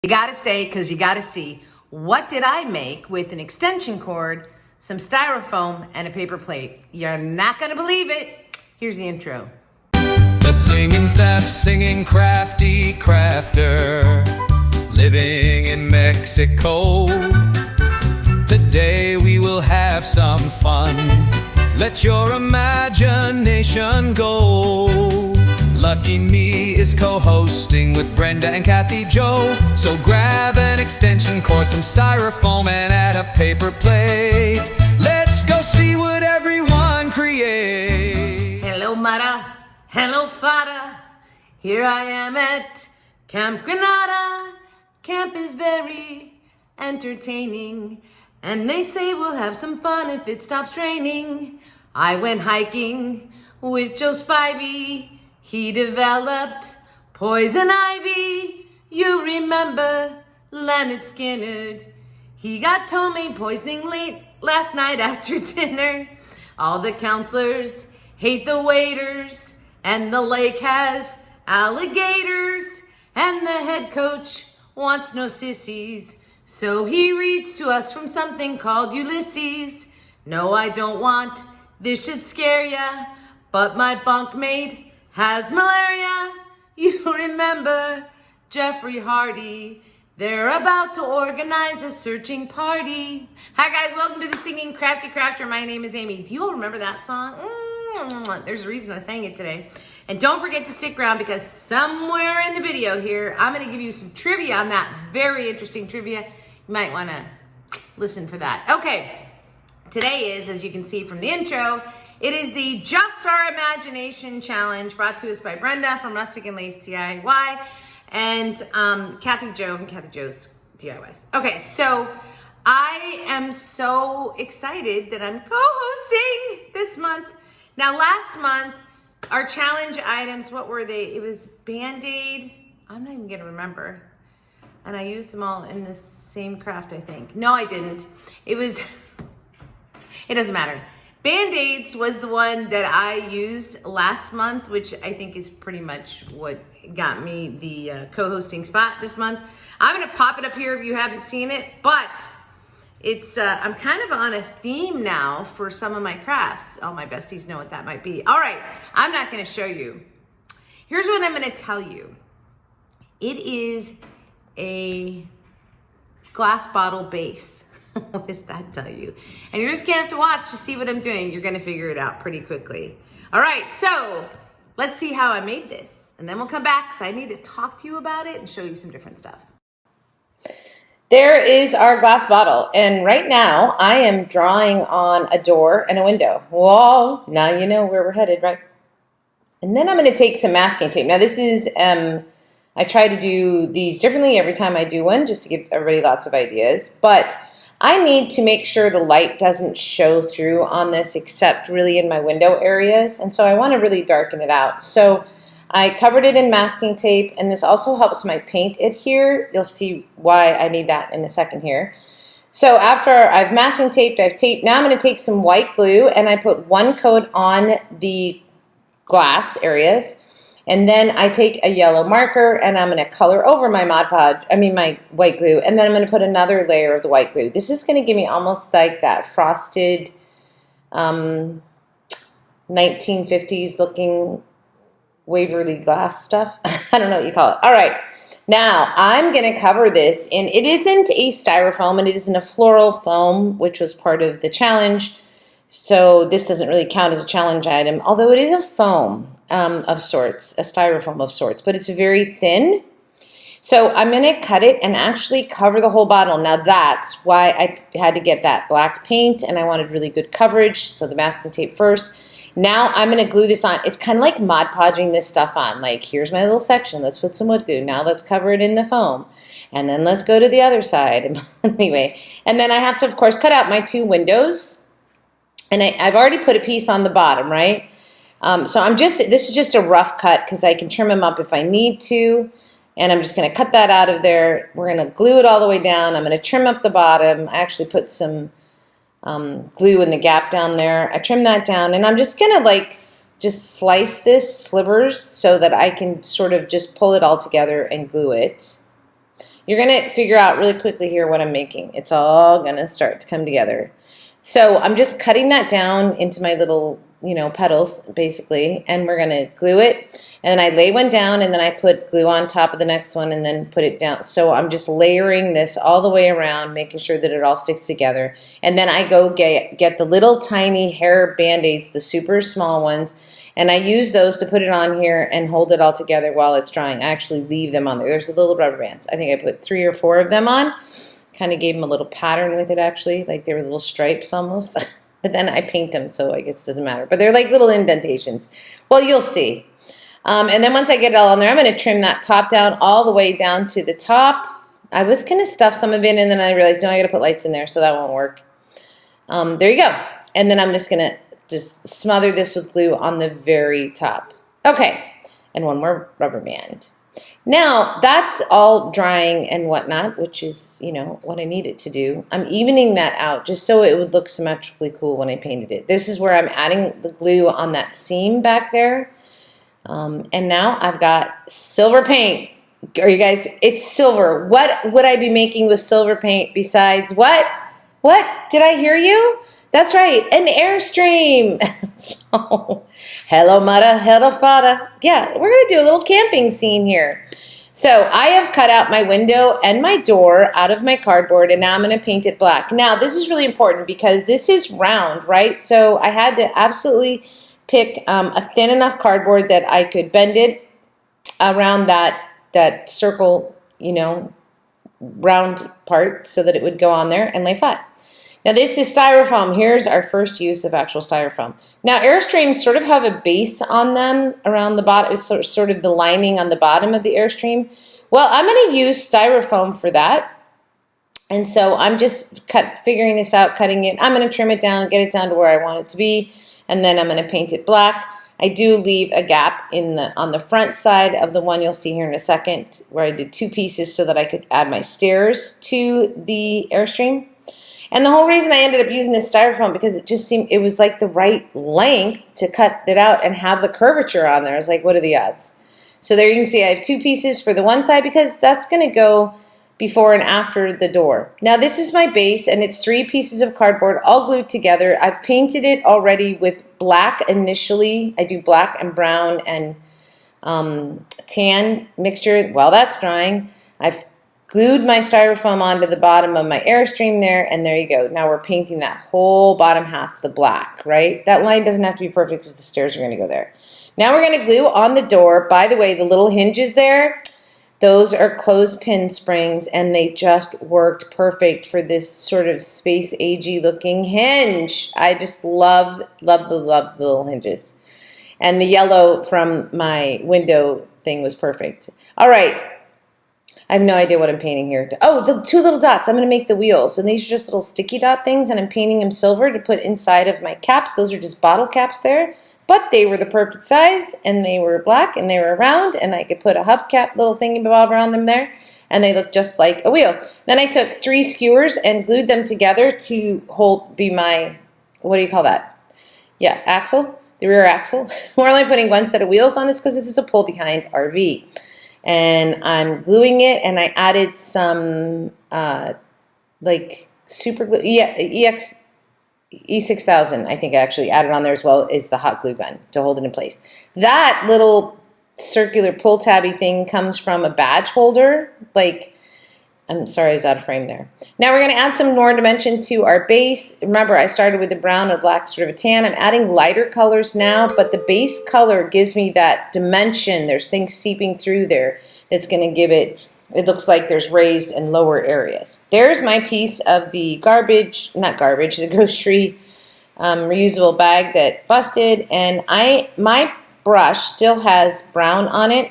You gotta stay because you gotta see what did I make with an extension cord, some styrofoam, and a paper plate. You're not gonna believe it. Here's the intro. The singing theft, singing crafty crafter, living in Mexico. Today we will have some fun. Let your imagination go. Lucky Me is co-hosting with Brenda and Kathy Joe. So grab an extension cord, some styrofoam, and add a paper plate. Let's go see what everyone creates. Hello, Mara. Hello, Fada. Here I am at Camp Granada. Camp is very entertaining, and they say we'll have some fun if it stops raining. I went hiking with Joe Spivey. He developed poison ivy. You remember Leonard Skinner. He got ptomaine poisoning late last night after dinner. All the counselors hate the waiters, and the lake has alligators, and the head coach wants no sissies, so he reads to us from something called Ulysses. No, I don't want, this should scare ya, but my bunkmate has malaria. You remember Jeffrey Hardy. They're about to organize a searching party. Hi guys, welcome to the Singing Crafty Crafter. My name is Amy. Do you all remember that song? There's a reason I sang it today. And don't forget to stick around because somewhere in the video here, I'm gonna give you some trivia on that. Very interesting trivia. You might wanna listen for that. Okay, today is, as you can see from the intro, it is the Just Our Imagination Challenge brought to us by Brenda from Rustic and Lace DIY and Kathy Joe from Kathy Joe's DIYs. Okay, so I am so excited that I'm co-hosting this month. Now, last month, our challenge items, what were they? It was Band-Aid. I'm not even gonna remember. And I used them all in the same craft, I think. No, I didn't. It was, it doesn't matter. Band-Aids was the one that I used last month, which I think is pretty much what got me the co-hosting spot this month. I'm gonna pop it up here if you haven't seen it, but it's, I'm kind of on a theme now for some of my crafts. All my besties know what that might be. All right, I'm not gonna show you. Here's what I'm gonna tell you. It is a glass bottle base. What does that tell you? And you're just gonna have to watch to see what I'm doing. You're gonna figure it out pretty quickly. All right, so let's see how I made this. And then we'll come back because I need to talk to you about it and show you some different stuff. There is our glass bottle. And right now I am drawing on a door and a window. Whoa, now you know where we're headed, right? And then I'm gonna take some masking tape. Now this is, I try to do these differently every time I do one just to give everybody lots of ideas. But I need to make sure the light doesn't show through on this except really in my window areas. And so I want to really darken it out. So I covered it in masking tape, and this also helps my paint adhere. You'll see why I need that in a second here. So after I've masking taped, I've taped, now I'm going to take some white glue and I put one coat on the glass areas. And then I take a yellow marker and I'm going to color over my my white glue, and then I'm going to put another layer of the white glue. This is going to give me almost like that frosted 1950s looking Waverly glass stuff. I don't know what you call it. All right, now I'm going to cover this in, it isn't a styrofoam and it isn't a floral foam, which was part of the challenge. So this doesn't really count as a challenge item, although it is a foam of sorts, a styrofoam of sorts, but it's very thin. So I'm going to cut it and actually cover the whole bottle. Now that's why I had to get that black paint, and I wanted really good coverage, so the masking tape first. Now I'm going to glue this on. It's kind of like Mod Podging this stuff on. Like, here's my little section. Let's put some wood glue. Now let's cover it in the foam. And then let's go to the other side. Anyway, and then I have to, of course, cut out my two windows. And I've already put a piece on the bottom, right? So this is just a rough cut because I can trim them up if I need to. And I'm just going to cut that out of there. We're going to glue it all the way down. I'm going to trim up the bottom. I actually put some glue in the gap down there. I trim that down, and I'm just going to like just slice this slivers so that I can sort of just pull it all together and glue it. You're going to figure out really quickly here what I'm making. It's all going to start to come together. So I'm just cutting that down into my little, you know, petals, basically, and we're going to glue it. And then I lay one down, and then I put glue on top of the next one, and then put it down. So I'm just layering this all the way around, making sure that it all sticks together. And then I go get the little tiny hair Band-Aids, the super small ones, and I use those to put it on here and hold it all together while it's drying. I actually leave them on there. There's the little rubber bands. I think I put 3 or 4 of them on. Kind of gave them a little pattern with it, actually, like they were little stripes almost. But then I paint them, so I guess it doesn't matter. But they're like little indentations. Well, you'll see. And then once I get it all on there, I'm going to trim that top down all the way down to the top. I was going to stuff some of it, and then I realized, no, I got to put lights in there, so that won't work. There you go. And then I'm just going to just smother this with glue on the very top. Okay, and one more rubber band. Now, that's all drying and whatnot, which is, you know, what I needed to do. I'm evening that out just so it would look symmetrically cool when I painted it. This is where I'm adding the glue on that seam back there. And now I've got silver paint. Are you guys, it's silver. What would I be making with silver paint besides what? What? Did I hear you? That's right, an Airstream. So, hello, mudda, hello, fada. Yeah, we're going to do a little camping scene here. So I have cut out my window and my door out of my cardboard, and now I'm going to paint it black. Now, this is really important because this is round, right? So I had to absolutely pick a thin enough cardboard that I could bend it around that circle, you know, round part so that it would go on there and lay flat. Now this is styrofoam. Here's our first use of actual styrofoam. Now Airstreams sort of have a base on them around the bottom. It's sort of the lining on the bottom of the Airstream. Well, I'm going to use styrofoam for that. And so I'm just figuring this out, cutting it. I'm going to trim it down, get it down to where I want it to be, and then I'm going to paint it black. I do leave a gap on the front side of the one you'll see here in a second where I did 2 pieces so that I could add my stairs to the Airstream. And the whole reason I ended up using this styrofoam because it just seemed, it was like the right length to cut it out and have the curvature on there. I was like, what are the odds? So there you can see I have 2 pieces for the one side because that's going to go before and after the door. Now this is my base, and it's 3 pieces of cardboard all glued together. I've painted it already with black initially. I do black and brown and tan mixture while that's drying. I've glued my styrofoam onto the bottom of my Airstream there, and there you go. Now we're painting that whole bottom half the black, right? That line doesn't have to be perfect because the stairs are going to go there. Now we're going to glue on the door. By the way, the little hinges there, those are clothespin springs, and they just worked perfect for this sort of space-agey looking hinge. I just love the little hinges. And the yellow from my window thing was perfect. All right. I have no idea what I'm painting here. Oh, the 2 little dots. I'm going to make the wheels. And these are just little sticky dot things, and I'm painting them silver to put inside of my caps. Those are just bottle caps there. But they were the perfect size, and they were black, and they were round, and I could put a hubcap little thingy bob around them there, and they look just like a wheel. Then I took 3 skewers and glued them together to be my, what do you call that? Yeah, axle, the rear axle. We're only putting 1 set of wheels on this because this is a pull-behind RV. And I'm gluing it, and I added some like super glue, E6000 I think I actually added on there as well is the hot glue gun to hold it in place. That little circular pull tabby thing comes from a badge holder. Like, I'm sorry I was out of frame there. Now we're going to add some more dimension to our base. Remember, I started with a brown, a black, sort of a tan. I'm adding lighter colors now, but the base color gives me that dimension. There's things seeping through there that's going to give it, it looks like there's raised and lower areas. There's my piece of the garbage, not garbage, the grocery reusable bag that busted, and my brush still has brown on it.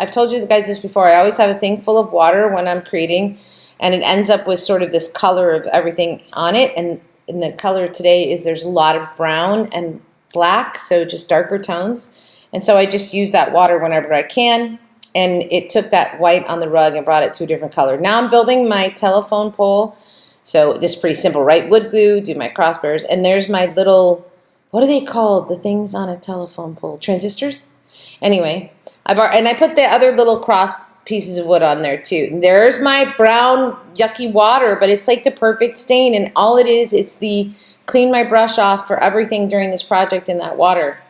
I've told you guys this before. I always have a thing full of water when I'm creating, and it ends up with sort of this color of everything on it. And the color today is there's a lot of brown and black, so just darker tones. And so I just use that water whenever I can. And it took that white on the rug and brought it to a different color. Now I'm building my telephone pole. So this is pretty simple, right? Wood glue, do my crossbars, and there's my little, what are they called? The things on a telephone pole, transistors? Anyway, I put the other little cross pieces of wood on there too. And there's my brown yucky water, but it's like the perfect stain, and all it is, it's the clean my brush off for everything during this project in that water.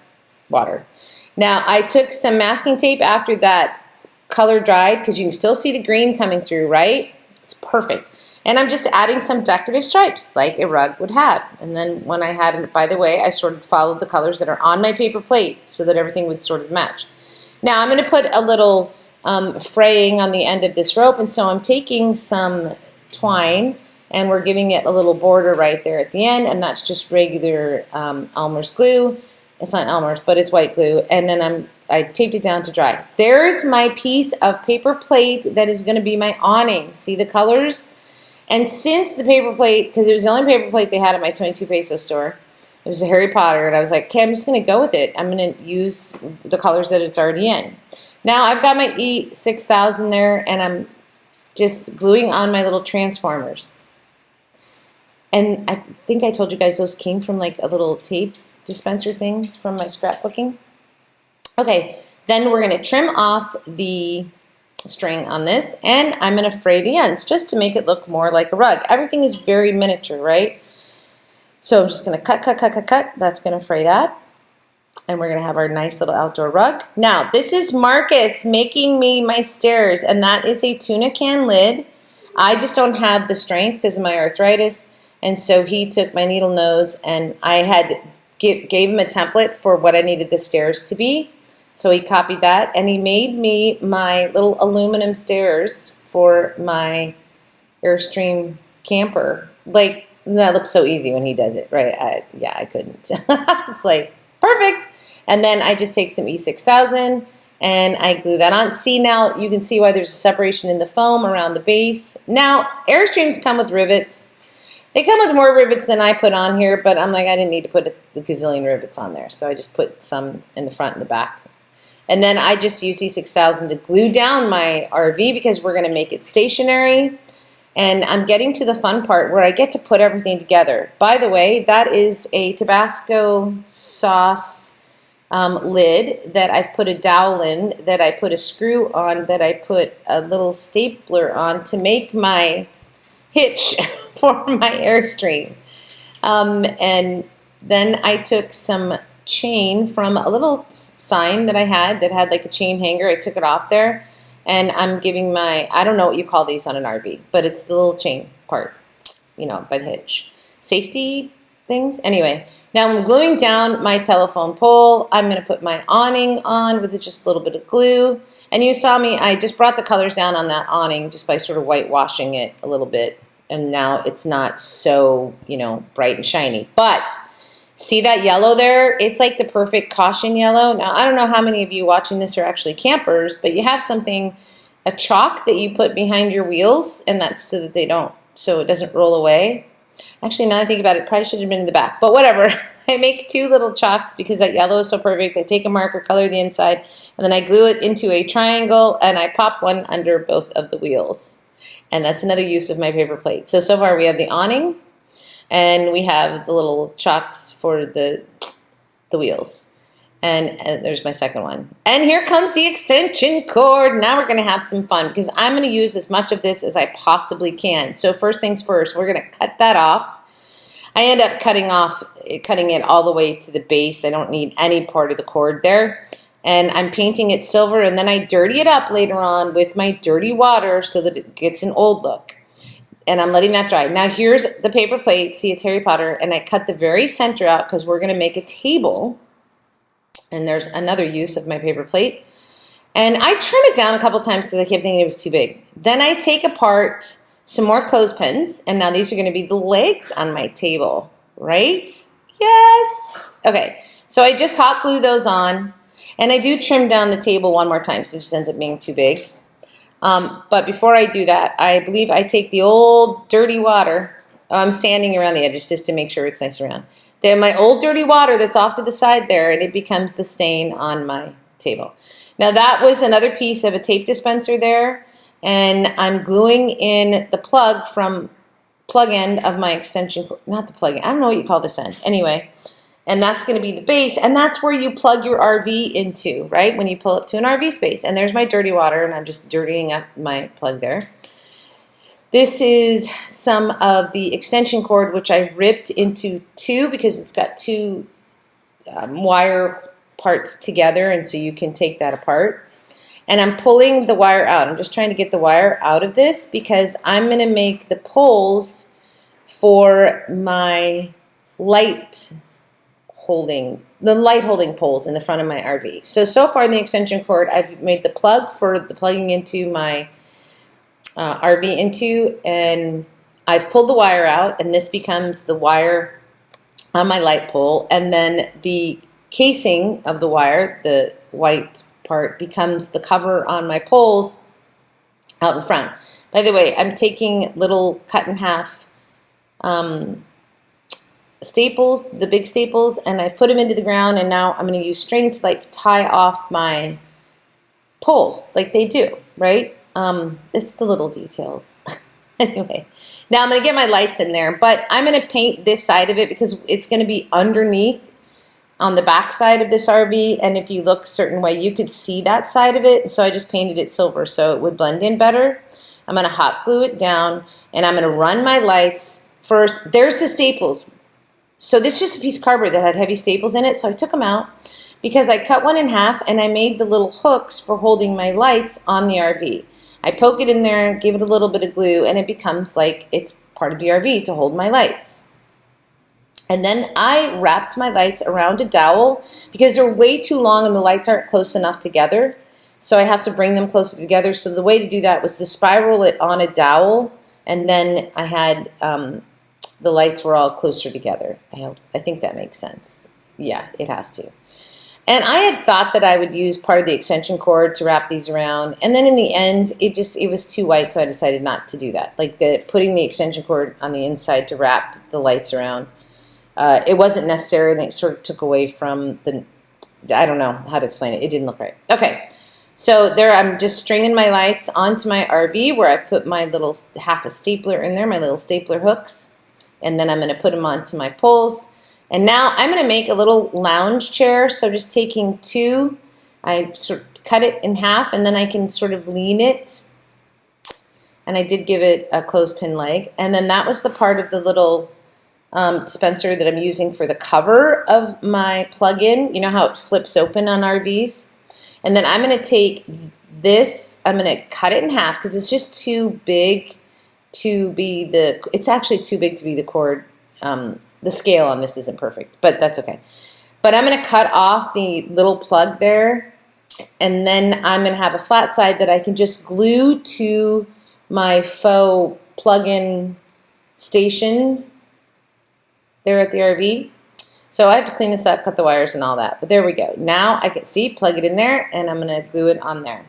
Now I took some masking tape after that color dried, because you can still see the green coming through, right? It's perfect. And I'm just adding some decorative stripes like a rug would have. And then when I had it, by the way, I sort of followed the colors that are on my paper plate so that everything would sort of match. Now I'm going to put a little fraying on the end of this rope, and so I'm taking some twine and we're giving it a little border right there at the end, and that's just regular Elmer's glue. It's not Elmer's, but it's white glue, and then I taped it down to dry. There's my piece of paper plate that is going to be my awning. See the colors? And since the paper plate, because it was the only paper plate they had at my 22 peso store, it was a Harry Potter, and I was like, okay, I'm just going to go with it. I'm going to use the colors that it's already in. Now I've got my E6000 there, and I'm just gluing on my little transformers. And I think I told you guys those came from like a little tape dispenser thing from my scrapbooking. Okay, then we're going to trim off the string on this, and I'm going to fray the ends just to make it look more like a rug. Everything is very miniature, right? So I'm just going to cut. That's going to fray that. And we're going to have our nice little outdoor rug. Now, this is Marcus making me my stairs, and that is a tuna can lid. I just don't have the strength because of my arthritis, and so he took my needle nose, and I had gave him a template for what I needed the stairs to be. So he copied that, and he made me my little aluminum stairs for my Airstream camper. Like, that looks so easy when he does it, right? I couldn't. It's like, perfect. And then I just take some E6000 and I glue that on. See, now you can see why there's a separation in the foam around the base. Now, Airstreams come with rivets. They come with more rivets than I put on here, but I'm like, I didn't need to put a gazillion rivets on there. So I just put some in the front and the back. And then I just use E6000 to glue down my RV because we're going to make it stationary. And I'm getting to the fun part where I get to put everything together. By the way, that is a Tabasco sauce lid that I've put a dowel in, that I put a screw on, that I put a little stapler on to make my hitch for my Airstream. And then I took some chain from a little sign that I had that had like a chain hanger. I took it off there, and I'm giving my, I don't know what you call these on an RV, but it's the little chain part, you know, by the hitch. Safety things. Anyway, now I'm gluing down my telephone pole. I'm going to put my awning on with just a little bit of glue. And you saw me, I just brought the colors down on that awning just by sort of whitewashing it a little bit. And now it's not so, you know, bright and shiny. But see that yellow there? It's like the perfect caution yellow. Now, I don't know how many of you watching this are actually campers, but you have something, a chalk that you put behind your wheels, and that's so that they don't, so it doesn't roll away. Actually, now that I think about it, probably should have been in the back, but whatever. I make two little chalks because that yellow is so perfect. I take a marker, color the inside, and then I glue it into a triangle, and I pop one under both of the wheels. And that's another use of my paper plate. So far we have the awning, and we have the little chalks for the wheels. And there's my second one. And here comes the extension cord. Now we're going to have some fun because I'm going to use as much of this as I possibly can. So first things first, we're going to cut that off. I end up cutting it all the way to the base. I don't need any part of the cord there. And I'm painting it silver, and then I dirty it up later on with my dirty water so that it gets an old look. And I'm letting that dry. Now here's the paper plate. See, it's Harry Potter. And I cut the very center out because we're going to make a table. And there's another use of my paper plate. And I trim it down a couple times because I kept thinking it was too big. Then I take apart some more clothespins. And now these are going to be the legs on my table. Right? Yes! Okay. So I just hot glue those on. And I do trim down the table one more time because it just ends up being too big. But before I do that, I believe I take the old dirty water. I'm sanding around the edges just to make sure it's nice around. Then my old dirty water that's off to the side there, and it becomes the stain on my table. Now that was another piece of a tape dispenser there, and I'm gluing in the plug from plug end of my extension, not the plug end, I don't know what you call this end. Anyway, And that's going to be the base, and that's where you plug your RV into, right? When you pull up to an RV space. And there's my dirty water, and I'm just dirtying up my plug there. This is some of the extension cord, which I ripped into two because it's got two wire parts together, and so you can take that apart. And I'm pulling the wire out. I'm just trying to get the wire out of this because I'm going to make the poles for my light holding poles in the front of my RV. So far in the extension cord, I've made the plug for the plugging into my RV into, and I've pulled the wire out, and this becomes the wire on my light pole, and then the casing of the wire, the white part, becomes the cover on my poles out in front. By the way, I'm taking little cut in half staples, the big staples, and I've put them into the ground, and now I'm going to use string to like tie off my poles like they do, right? It's the little details. Anyway, now I'm going to get my lights in there, but I'm going to paint this side of it because it's going to be underneath on the back side of this RV, and if you look a certain way, you could see that side of it, so I just painted it silver so it would blend in better. I'm going to hot glue it down, and I'm going to run my lights first. There's the staples. So this is just a piece of cardboard that had heavy staples in it, so I took them out because I cut one in half, and I made the little hooks for holding my lights on the RV. I poke it in there, give it a little bit of glue, and it becomes like it's part of the RV to hold my lights. And then I wrapped my lights around a dowel because they're way too long and the lights aren't close enough together. So I have to bring them closer together. So the way to do that was to spiral it on a dowel, and then I had the lights were all closer together. I think that makes sense. Yeah, it has to. And I had thought that I would use part of the extension cord to wrap these around, and then in the end, it was too white, so I decided not to do that. Like putting the extension cord on the inside to wrap the lights around. It wasn't necessary, and it sort of took away from the, I don't know how to explain it. It didn't look right. Okay, so there I'm just stringing my lights onto my RV where I've put my little half a stapler in there, my little stapler hooks, and then I'm going to put them onto my poles. And now I'm going to make a little lounge chair, so just taking two, I sort of cut it in half, and then I can sort of lean it, and I did give it a clothespin leg, and then that was the part of the little dispenser that I'm using for the cover of my plug-in. You know how it flips open on RVs? And then I'm going to take this, I'm going to cut it in half because it's just too big to be it's actually too big to be the cord. The scale on this isn't perfect, but that's okay. But I'm going to cut off the little plug there, and then I'm going to have a flat side that I can just glue to my faux plug-in station there at the RV. So I have to clean this up, cut the wires and all that. But there we go. Now I can see, plug it in there, and I'm going to glue it on there.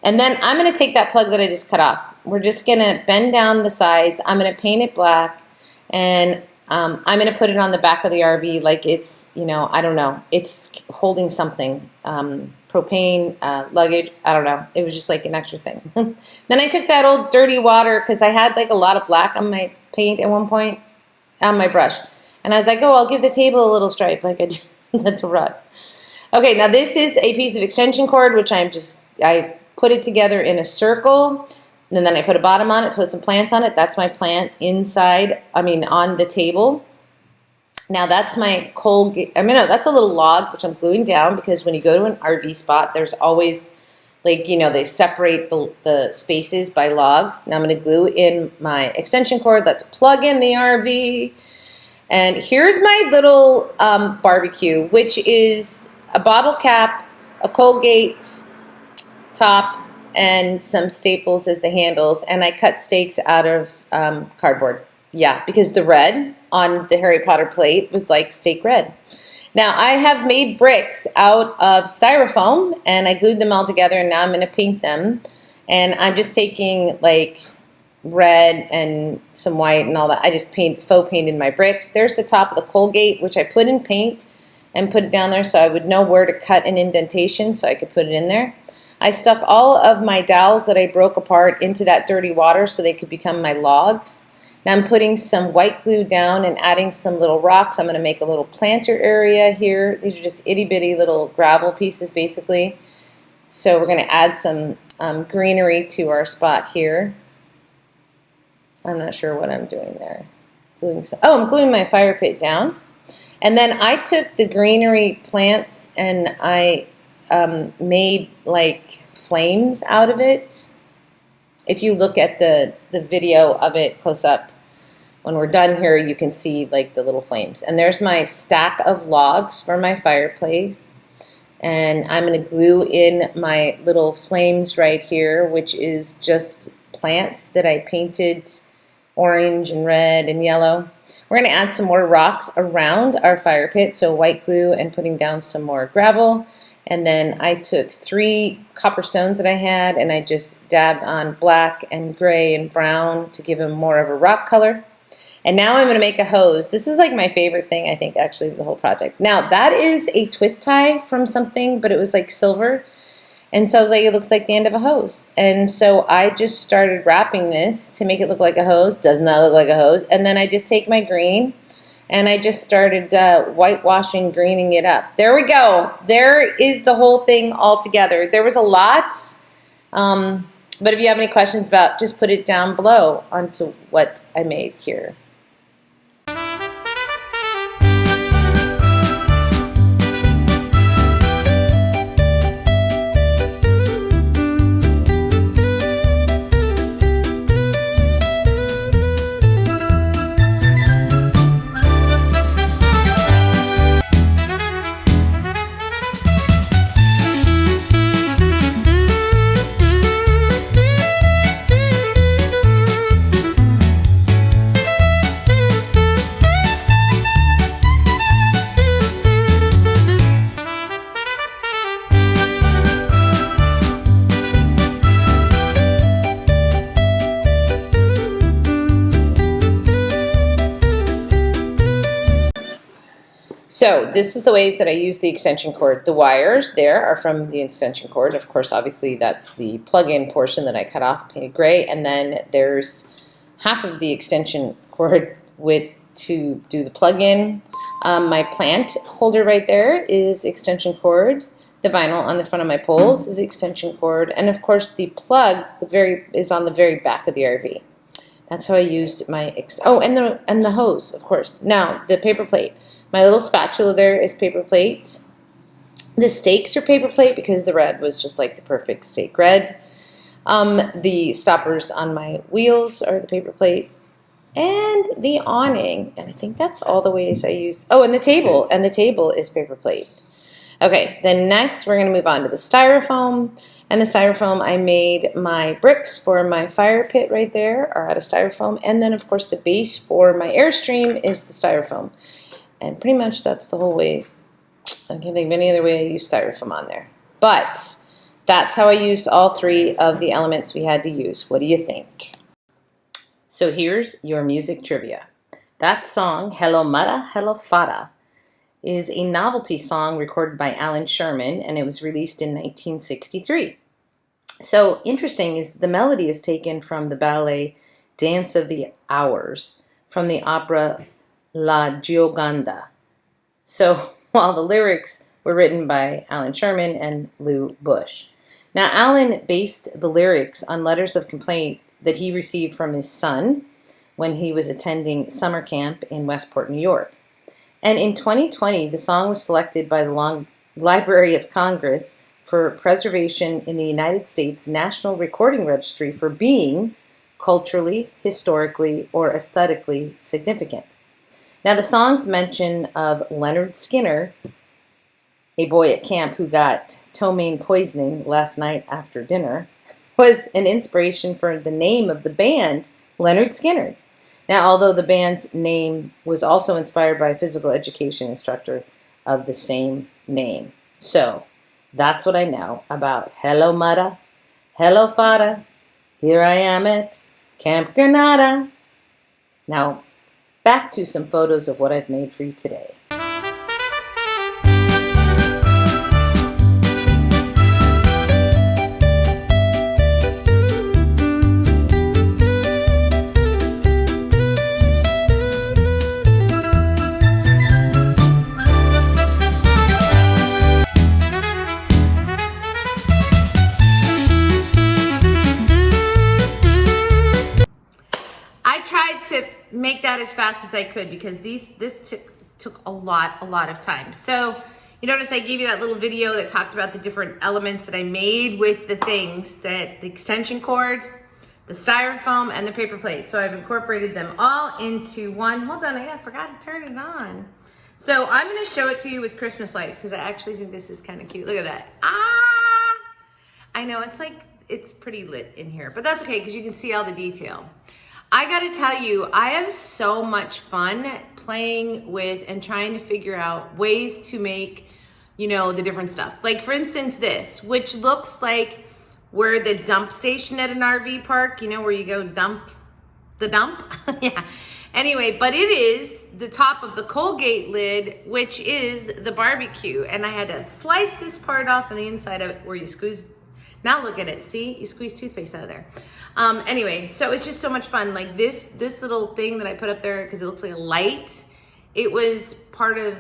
And then I'm going to take that plug that I just cut off. We're just going to bend down the sides. I'm going to paint it black, and I'm going to put it on the back of the RV like it's, you know, I don't know. It's holding something, propane, luggage. I don't know. It was just like an extra thing. Then I took that old dirty water because I had like a lot of black on my paint at one point, on my brush. And I was like, oh, I'll give the table a little stripe like I did the rug. Okay, now this is a piece of extension cord, which I've put it together in a circle. And then I put a bottom on it, put some plants on it. That's my plant inside, on the table. Now that's my that's a little log, which I'm gluing down because when you go to an RV spot, there's always, like, you know, they separate the spaces by logs. Now I'm going to glue in my extension cord. Let's plug in the RV. And here's my little barbecue, which is a bottle cap, a Colgate top, and some staples as the handles, and I cut stakes out of cardboard. Yeah, because the red on the Harry Potter plate was like steak red. Now I have made bricks out of styrofoam, and I glued them all together, and now I'm going to paint them. And I'm just taking like red and some white and all that. I just faux painted my bricks. There's the top of the Colgate, which I put in paint and put it down there so I would know where to cut an indentation so I could put it in there. I stuck all of my dowels that I broke apart into that dirty water so they could become my logs. Now I'm putting some white glue down and adding some little rocks. I'm going to make a little planter area here. These are just itty bitty little gravel pieces basically. So we're going to add some greenery to our spot here. I'm not sure what I'm doing there. I'm gluing my fire pit down. And then I took the greenery plants and I made like flames out of it. If you look at the video of it close up, when we're done here, you can see like the little flames. And there's my stack of logs for my fireplace. And I'm going to glue in my little flames right here, which is just plants that I painted orange and red and yellow. We're going to add some more rocks around our fire pit, so white glue and putting down some more gravel. And then I took 3 copper stones that I had and I just dabbed on black and gray and brown to give them more of a rock color. And now I'm going to make a hose. This is like my favorite thing, I think, actually, of the whole project. Now, that is a twist tie from something, but it was like silver. And so I was like, it looks like the end of a hose. And so I just started wrapping this to make it look like a hose. Does not look like a hose. And then I just take my green and I just started whitewashing, greening it up. There we go. There is the whole thing all together. There was a lot. But if you have any questions about, just put it down below onto what I made here. So this is the ways that I use the extension cord. The wires there are from the extension cord. Of course, obviously, that's the plug-in portion that I cut off, painted gray. And then there's half of the extension cord to do the plug-in. My plant holder right there is extension cord. The vinyl on the front of my poles is extension cord. And of course, the plug is on the very back of the RV. That's how I used my, and the hose, of course. Now, the paper plate. My little spatula there is paper plate. The stakes are paper plate because the red was just like the perfect stake red. The stoppers on my wheels are the paper plates. And the awning, and I think that's all the ways I used. Oh, and the table is paper plate. Okay, then next we're going to move on to the styrofoam. And the styrofoam, I made my bricks for my fire pit right there are out of styrofoam. And then, of course, the base for my Airstream is the styrofoam. And pretty much that's the whole ways. I can't think of any other way I used styrofoam on there. But that's how I used all 3 of the elements we had to use. What do you think? So here's your music trivia. That song, Hello Mara, Hello Fara, is a novelty song recorded by Alan Sherman, and it was released in 1963. So interesting is the melody is taken from the ballet Dance of the Hours from the opera La Gioconda. So while the lyrics were written by Alan Sherman and Lou Bush. Now Alan based the lyrics on letters of complaint that he received from his son when he was attending summer camp in Westport, New York. And in 2020, the song was selected by the Library of Congress for preservation in the United States National Recording Registry for being culturally, historically, or aesthetically significant. Now, the song's mention of Leonard Skinner, a boy at camp who got ptomaine poisoning last night after dinner, was an inspiration for the name of the band, Leonard Skinner. Now, although the band's name was also inspired by a physical education instructor of the same name. So, that's what I know about Hello Mara, Hello Fara. Here I am at Camp Granada. Now, back to some photos of what I've made for you today. tried to make that as fast as I could because this took a lot of time. So you notice I gave you that little video that talked about the different elements that I made with the things, that the extension cord, the styrofoam, and the paper plate. So I've incorporated them all into one. Hold on, I forgot to turn it on. So I'm gonna show it to you with Christmas lights because I actually think this is kind of cute. Look at that. I know it's pretty lit in here, but that's okay because you can see all the detail. I gotta tell you, I have so much fun playing with and trying to figure out ways to make, you know, the different stuff. Like for instance, this, which looks like where the dump station at an RV park, you know, where you go dump the dump. Yeah. Anyway, but it is the top of the Colgate lid, which is the barbecue. And I had to slice this part off on the inside of it where you squeeze. Now look at it, see? You squeeze toothpaste out of there. Anyway, so it's just so much fun. Like this little thing that I put up there, because it looks like a light, it was part of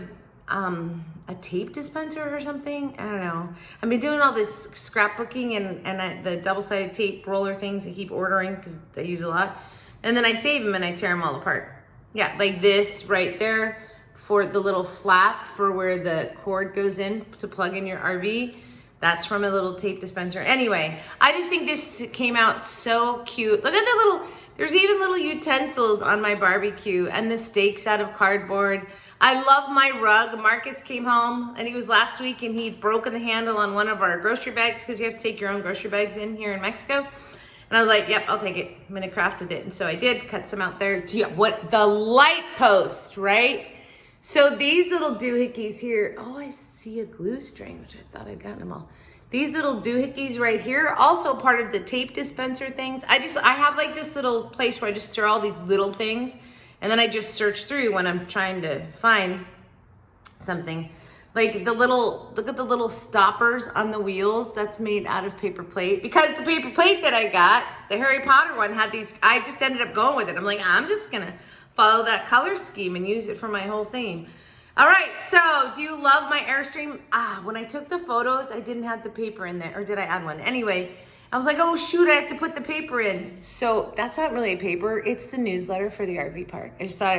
a tape dispenser or something. I don't know. I've been doing all this scrapbooking and the double-sided tape roller things I keep ordering because I use a lot. And then I save them and I tear them all apart. Yeah, like this right there for the little flap for where the cord goes in to plug in your RV. That's from a little tape dispenser. Anyway, I just think this came out so cute. Look at the little, there's even little utensils on my barbecue and the steaks out of cardboard. I love my rug. Marcus came home and he was last week and he'd broken the handle on one of our grocery bags because you have to take your own grocery bags in here in Mexico. And I was like, yep, I'll take it. I'm gonna craft with it. And so I did cut some out there. What the light post, right? So these little doohickeys here, oh, I see a glue string, which I thought I'd gotten them all. These little doohickeys right here, also part of the tape dispenser things. I have like this little place where I just throw all these little things and then I just search through when I'm trying to find something. Like look at the little stoppers on the wheels that's made out of paper plate. Because the paper plate that I got, the Harry Potter one, had these, I just ended up going with it. I'm like, I'm just gonna follow that color scheme and use it for my whole theme. All right, so do you love my Airstream? When I took the photos, I didn't have the paper in there, or did I add one? Anyway, I was like, oh shoot, I have to put the paper in. So that's not really a paper, it's the newsletter for the RV park. I just thought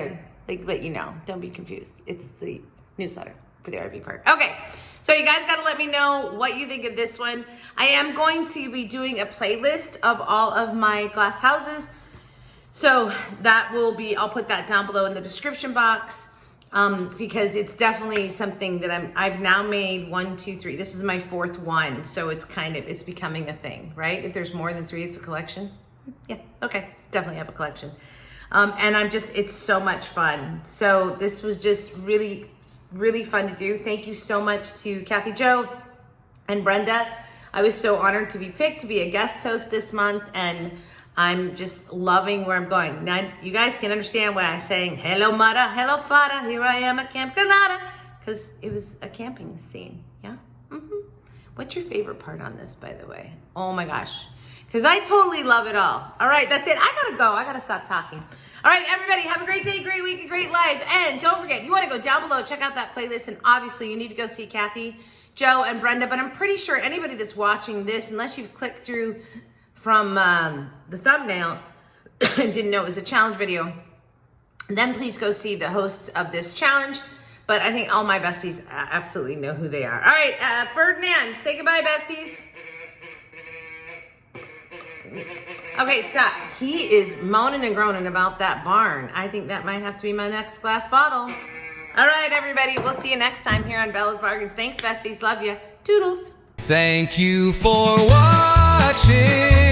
I'd let you know, don't be confused. It's the newsletter for the RV park. Okay, so you guys gotta let me know what you think of this one. I am going to be doing a playlist of all of my glass houses. So that will be, I'll put that down below in the description box because it's definitely something that I've now made 1, 2, 3. This is my 4th one. So it's it's becoming a thing, right? If there's more than 3, it's a collection. Yeah, okay, definitely have a collection. And it's so much fun. So this was just really fun to do. Thank you so much to Kathy Jo and Brenda. I was so honored to be picked to be a guest host this month, and I'm just loving where I'm going. Now, you guys can understand why I sang, hello Mara, hello Fara, here I am at Camp Granada, because it was a camping scene, yeah? What's your favorite part on this, by the way? Oh my gosh, because I totally love it all. All right, that's it. I gotta go. I gotta stop talking. All right, everybody, have a great day, great week, and great life. And don't forget, you want to go down below, check out that playlist, and obviously you need to go see Kathy, Jo, and Brenda. But I'm pretty sure anybody that's watching this, unless you've clicked through from the thumbnail and didn't know it was a challenge video, then please go see the hosts of this challenge. But I think all my besties absolutely know who they are. All right, Ferdinand, say goodbye, besties. Okay, stop. He is moaning and groaning about that barn. I think that might have to be my next glass bottle. All right, everybody. We'll see you next time here on Bella's Bargains. Thanks, besties. Love you. Toodles. Thank you for watching.